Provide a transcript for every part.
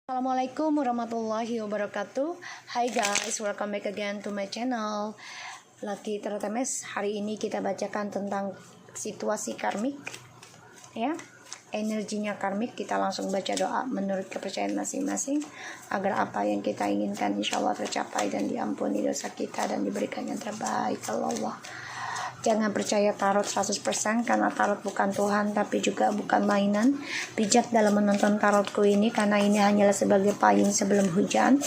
Assalamualaikum warahmatullahi wabarakatuh. Hi guys, welcome back again to my channel Lucky Tertemes. Hari ini kita bacakan tentang situasi karmik, ya, energinya karmik. Kita langsung baca doa menurut kepercayaan masing-masing, agar apa yang kita inginkan insya Allah tercapai dan diampuni dosa kita dan diberikan yang terbaik Allah. Jangan percaya tarot 100% karena tarot bukan Tuhan, tapi juga bukan mainan. Bijak dalam menonton tarotku ini karena ini hanyalah sebagai payung sebelum hujan.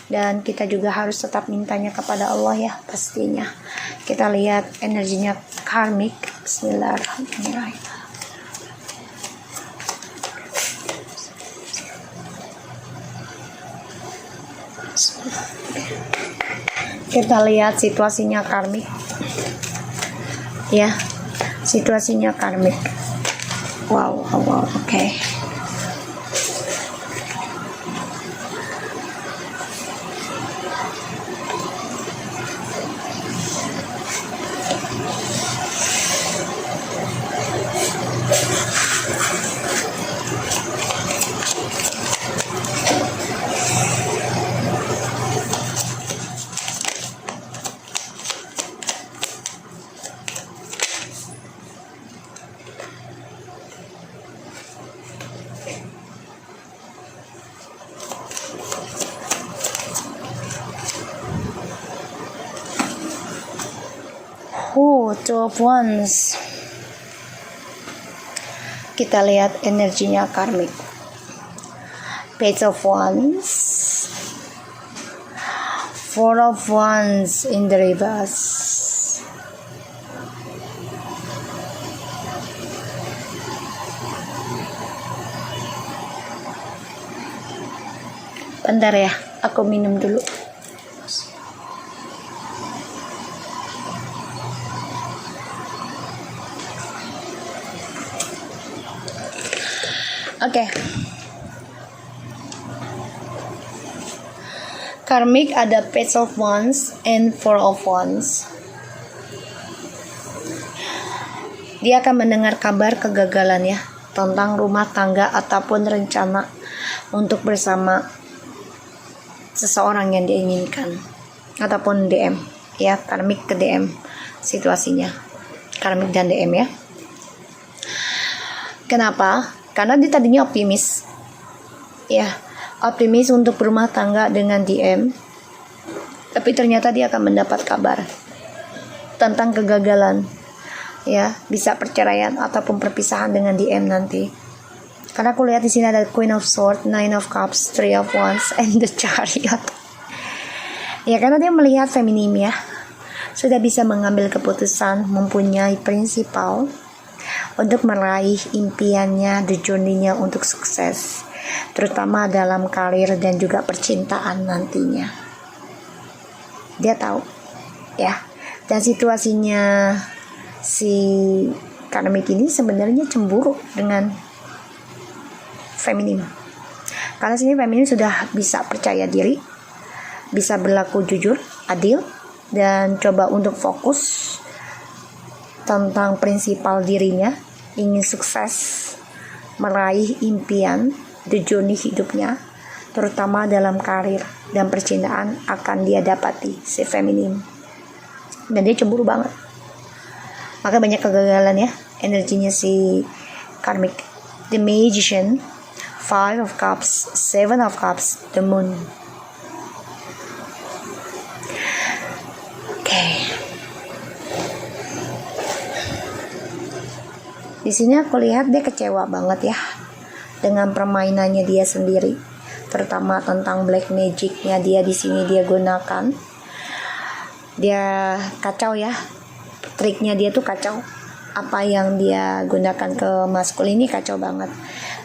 Dan kita juga harus tetap mintanya kepada Allah, ya, pastinya. Kita lihat energinya karmik. Bismillahirrahmanirrahim. Kita lihat situasinya karmik, ya, situasinya karmik. Wow, oke. Two of Wands. Kita lihat energinya karmik. Page of Wands, Four of Wands in the reverse. Bentar ya, aku minum dulu. Oke. Karmik ada Page of Wands and Four of Wands. Dia akan mendengar kabar kegagalan, ya, tentang rumah tangga ataupun rencana untuk bersama seseorang yang dia inginkan ataupun DM, ya, karmik ke DM situasinya. Karmik dan DM, ya. Kenapa? Karena dia tadinya optimis, ya, optimis untuk berumah tangga dengan DM, tapi ternyata dia akan mendapat kabar tentang kegagalan, ya, bisa perceraian ataupun perpisahan dengan DM nanti. Karena aku lihat di sini ada Queen of Swords, Nine of Cups, Three of Wands, and the Chariot. Ya, karena dia melihat feminim, ya, sudah bisa mengambil keputusan, mempunyai prinsipal untuk meraih impiannya, the journey-nya untuk sukses, terutama dalam karir dan juga percintaan nantinya. Dia tahu, ya, dan situasinya si karmik ini sebenarnya cemburu dengan feminim. Karena sini feminim sudah bisa percaya diri, bisa berlaku jujur, adil, dan coba untuk fokus tentang prinsipal dirinya, ingin sukses, meraih impian, the journey hidupnya, terutama dalam karir dan percintaan akan dia dapati si feminim. Dan dia cemburu banget. Maka banyak kegagalan, ya, energinya si karmik. The Magician, Five of Cups, Seven of Cups, the Moon. Di sini aku lihat dia kecewa banget, ya, dengan permainannya dia sendiri, terutama tentang black magicnya dia di sini dia gunakan. Dia kacau, ya, triknya dia tuh kacau. Apa yang dia gunakan ke maskulin ini kacau banget,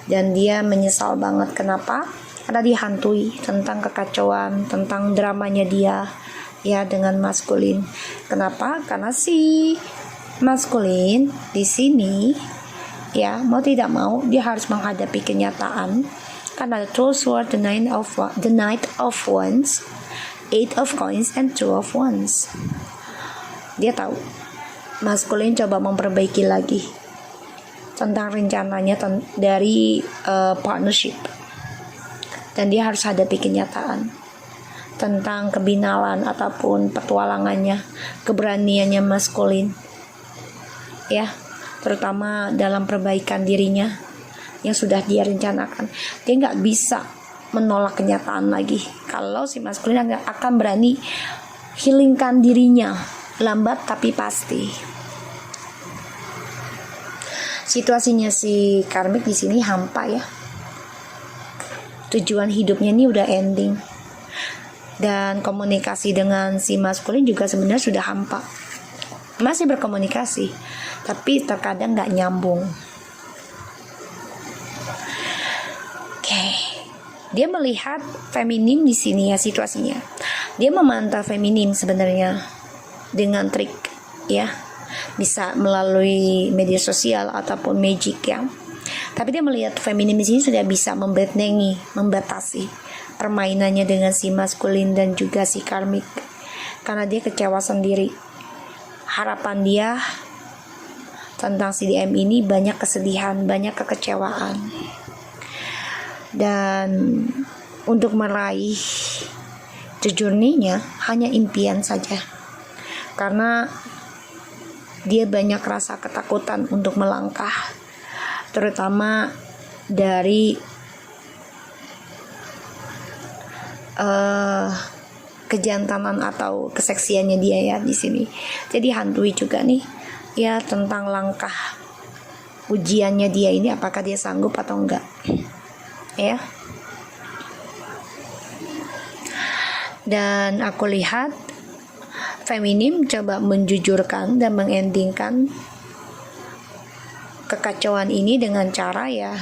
dan dia menyesal banget. Kenapa? Karena dihantui tentang kekacauan, tentang dramanya dia, ya, dengan maskulin. Kenapa? Karena si maskulin di sini, ya, mau tidak mau dia harus menghadapi kenyataan. Karena ada Two Swords, the Knight of Wands, Eight of Coins, and Two of Wands. Dia tahu maskulin coba memperbaiki lagi tentang rencananya dari partnership. dan dia harus hadapi kenyataan tentang kebinalan ataupun petualangannya, keberaniannya maskulin, ya, terutama dalam perbaikan dirinya yang sudah dia rencanakan. Dia nggak bisa menolak kenyataan lagi kalau si maskulin akan berani healingkan dirinya, lambat tapi pasti. Situasinya si karmik di sini hampa ya. Tujuan hidupnya ini udah ending. Dan komunikasi dengan si maskulin juga sebenarnya sudah hampa. Masih berkomunikasi, tapi terkadang nggak nyambung. Oke. Dia melihat feminim di sini ya situasinya. Dia memantau feminim sebenarnya dengan trik ya. Bisa melalui media sosial ataupun magic ya. Tapi dia melihat feminim di sini sudah bisa membatasi permainannya dengan si maskulin dan juga si karmik, karena dia kecewa sendiri. Harapan dia tentang si DM ini banyak kesedihan, banyak kekecewaan, dan untuk meraih the journey-nya hanya impian saja, karena dia banyak rasa ketakutan untuk melangkah, terutama dari kejantanan atau keseksiannya dia ya di sini. Jadi hantui juga nih ya tentang langkah ujiannya dia ini, apakah dia sanggup atau enggak ya. Dan aku lihat feminim coba menjujurkan dan mengendingkan kekacauan ini dengan cara ya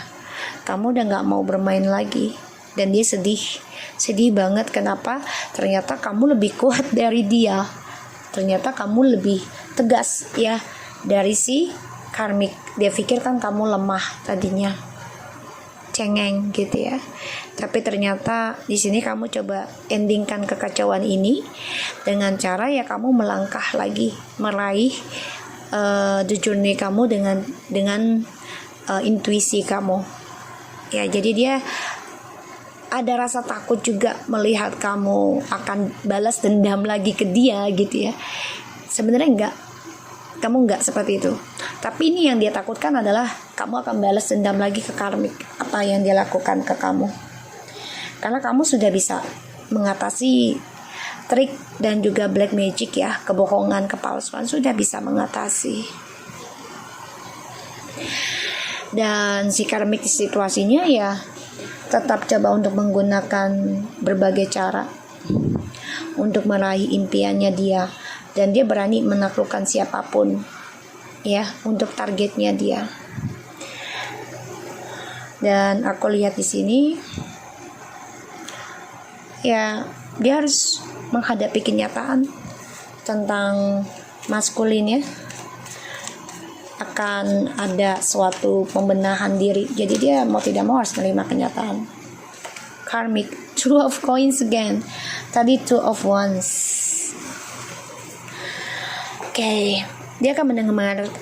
kamu udah gak mau bermain lagi. Dan dia sedih banget. Kenapa? Ternyata kamu lebih kuat dari dia, ternyata kamu lebih tegas ya dari si karmik. Dia pikir kan kamu lemah tadinya, cengeng gitu ya, tapi ternyata di sini kamu coba endingkan kekacauan ini dengan cara ya kamu melangkah lagi, meraih the journey kamu dengan intuisi kamu ya. Jadi dia ada rasa takut juga melihat kamu akan balas dendam lagi ke dia gitu ya. Sebenarnya enggak, kamu enggak seperti itu. Tapi ini yang dia takutkan adalah kamu akan balas dendam lagi ke karmik, apa yang dia lakukan ke kamu. Karena kamu sudah bisa mengatasi trik dan juga black magic ya, kebohongan, kepalsuan sudah bisa mengatasi. Dan si karmik situasinya ya tetap coba untuk menggunakan berbagai cara untuk meraih impiannya dia, dan dia berani menaklukkan siapapun ya untuk targetnya dia. Dan aku lihat di sini ya dia harus menghadapi kenyataan tentang maskulin ya, akan ada suatu pembenahan diri. Jadi dia mau tidak mau harus menerima kenyataan. Karmic, two of coins again. Tadi two of wands. Oke, dia akan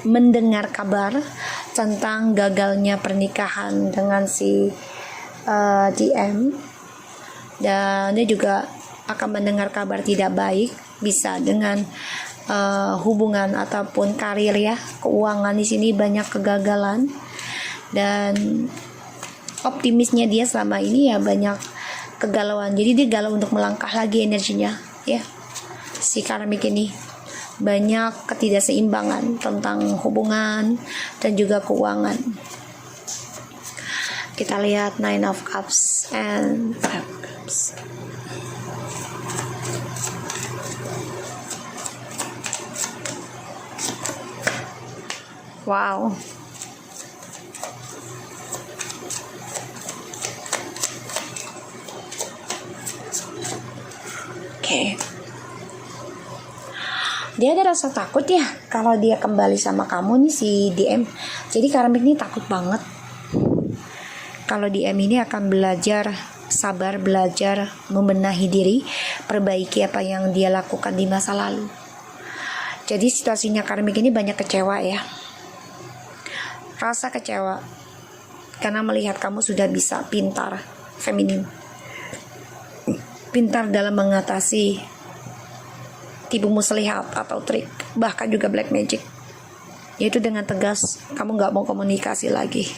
mendengar kabar tentang gagalnya pernikahan dengan si DM, dan dia juga akan mendengar kabar tidak baik, bisa dengan hubungan ataupun karir ya, keuangan. Di sini banyak kegagalan, dan optimisnya dia selama ini ya banyak kegalauan. Jadi dia galau untuk melangkah lagi energinya ya. Si karmik ini banyak ketidakseimbangan tentang hubungan dan juga keuangan. Kita lihat Nine of Cups and Five of Cups. Wow. Oke. Dia ada rasa takut ya kalau dia kembali sama kamu nih si DM. Jadi karmik ini takut banget kalau DM ini akan belajar sabar, belajar membenahi diri, perbaiki apa yang dia lakukan di masa lalu. Jadi situasinya karmik ini banyak kecewa ya. Rasa kecewa karena melihat kamu sudah bisa pintar, feminim, pintar dalam mengatasi tipu muslihat atau trik, bahkan juga black magic, yaitu dengan tegas kamu nggak mau komunikasi lagi.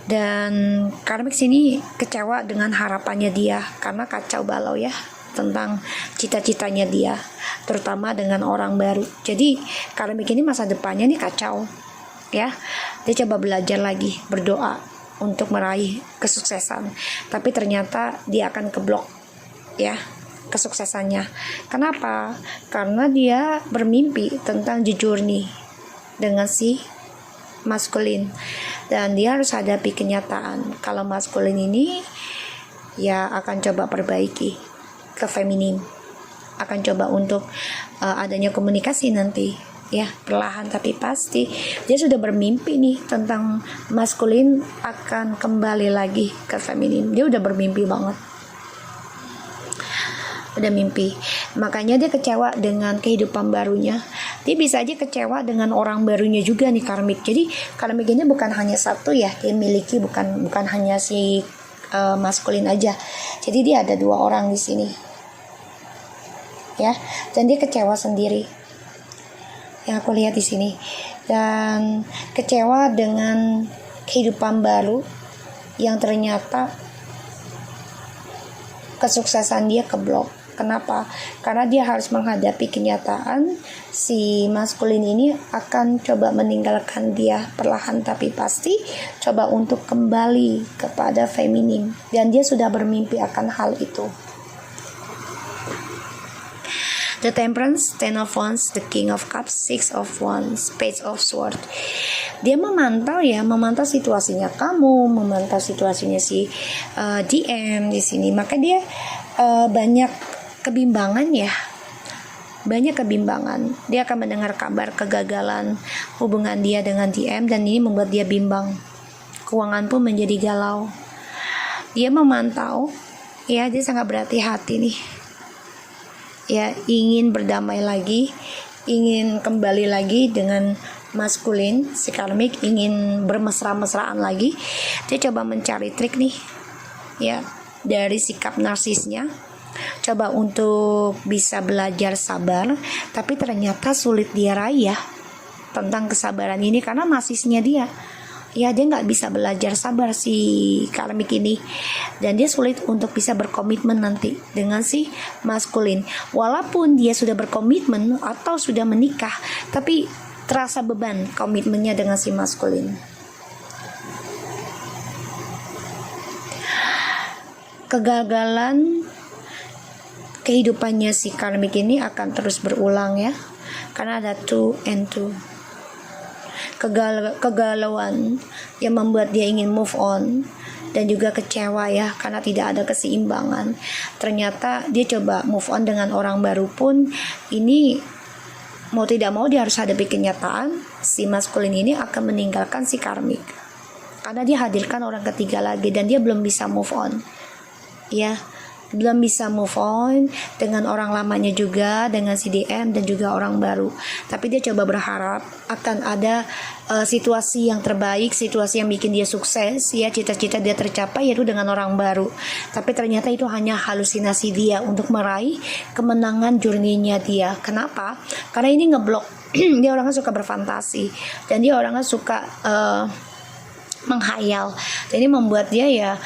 Dan karmik sini kecewa dengan harapannya dia karena kacau balau ya tentang cita-citanya dia, terutama dengan orang baru. Jadi karmik ini masa depannya nih kacau ya. Dia coba belajar lagi, berdoa untuk meraih kesuksesan, tapi ternyata dia akan keblok ya kesuksesannya. Kenapa? Karena dia bermimpi tentang jujur nih dengan si maskulin, dan dia harus hadapi kenyataan kalau maskulin ini ya akan coba perbaiki ke feminin, akan coba untuk adanya komunikasi nanti ya, perlahan tapi pasti. Dia sudah bermimpi nih tentang maskulin akan kembali lagi ke feminin. Dia udah bermimpi banget, udah mimpi. Makanya dia kecewa dengan kehidupan barunya. Dia bisa aja kecewa dengan orang barunya juga nih karmik. Jadi karmik ini bukan hanya satu ya dia miliki, bukan hanya si maskulin aja. Jadi dia ada 2 orang di sini ya, dan dia kecewa sendiri yang aku lihat di sini, dan kecewa dengan kehidupan baru yang ternyata kesuksesan dia keblok. Kenapa? Karena dia harus menghadapi kenyataan si maskulin ini akan coba meninggalkan dia perlahan tapi pasti, coba untuk kembali kepada feminin, dan dia sudah bermimpi akan hal itu. The Temperance, 10 of Wands, the King of Cups, 6 of Wands, Page of Swords. Dia memantau situasinya kamu, memantau situasinya si DM di sini. Maka dia banyak kebimbangan ya. Banyak kebimbangan. Dia akan mendengar kabar kegagalan hubungan dia dengan DM, dan ini membuat dia bimbang. Keuangan pun menjadi galau. Dia memantau ya, dia sangat berhati-hati nih. Ya, ingin berdamai lagi, ingin kembali lagi dengan maskulin, si karmik ingin bermesra-mesraan lagi. Dia coba mencari trik nih ya dari sikap narsisnya, coba untuk bisa belajar sabar, tapi ternyata sulit dia raih ya tentang kesabaran ini karena narsisnya dia. Ya, dia nggak bisa belajar sabar si karmik ini, dan dia sulit untuk bisa berkomitmen nanti dengan si maskulin. Walaupun dia sudah berkomitmen atau sudah menikah, tapi terasa beban komitmennya dengan si maskulin. Kegagalan kehidupannya si karmik ini akan terus berulang ya, karena ada 2 and 2. Kegalauan yang membuat dia ingin move on, dan juga kecewa ya karena tidak ada keseimbangan. Ternyata dia coba move on dengan orang baru pun, ini mau tidak mau dia harus hadapi kenyataan si maskulin ini akan meninggalkan si karmik karena dia hadirkan orang ketiga lagi, dan dia belum bisa move on ya, belum bisa move on dengan orang lamanya juga, dengan CDM dan juga orang baru. Tapi dia coba berharap akan ada situasi yang terbaik, situasi yang bikin dia sukses ya, cita-cita dia tercapai yaitu dengan orang baru. Tapi ternyata itu hanya halusinasi dia untuk meraih kemenangan journey-nya dia. Kenapa? Karena ini ngeblok. Dia orangnya suka berfantasi, dan dia orangnya suka menghayal. Jadi membuat dia ya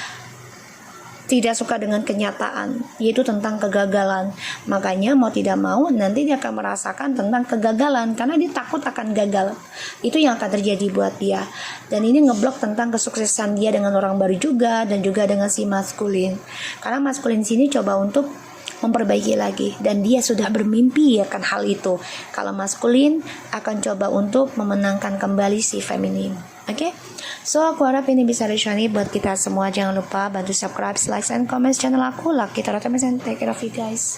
tidak suka dengan kenyataan, yaitu tentang kegagalan. Makanya mau tidak mau nanti dia akan merasakan tentang kegagalan karena dia takut akan gagal. Itu yang akan terjadi buat dia. Dan ini ngeblok tentang kesuksesan dia dengan orang baru juga, dan juga dengan si maskulin. Karena maskulin sini coba untuk memperbaiki lagi, dan dia sudah bermimpi akan hal itu. Kalau maskulin akan coba untuk memenangkan kembali si feminin. Oke, so aku harap ini bisa resonate buat kita semua. Jangan lupa bantu subscribe, like, and comment channel aku. Lucky Tarot and take care of you guys.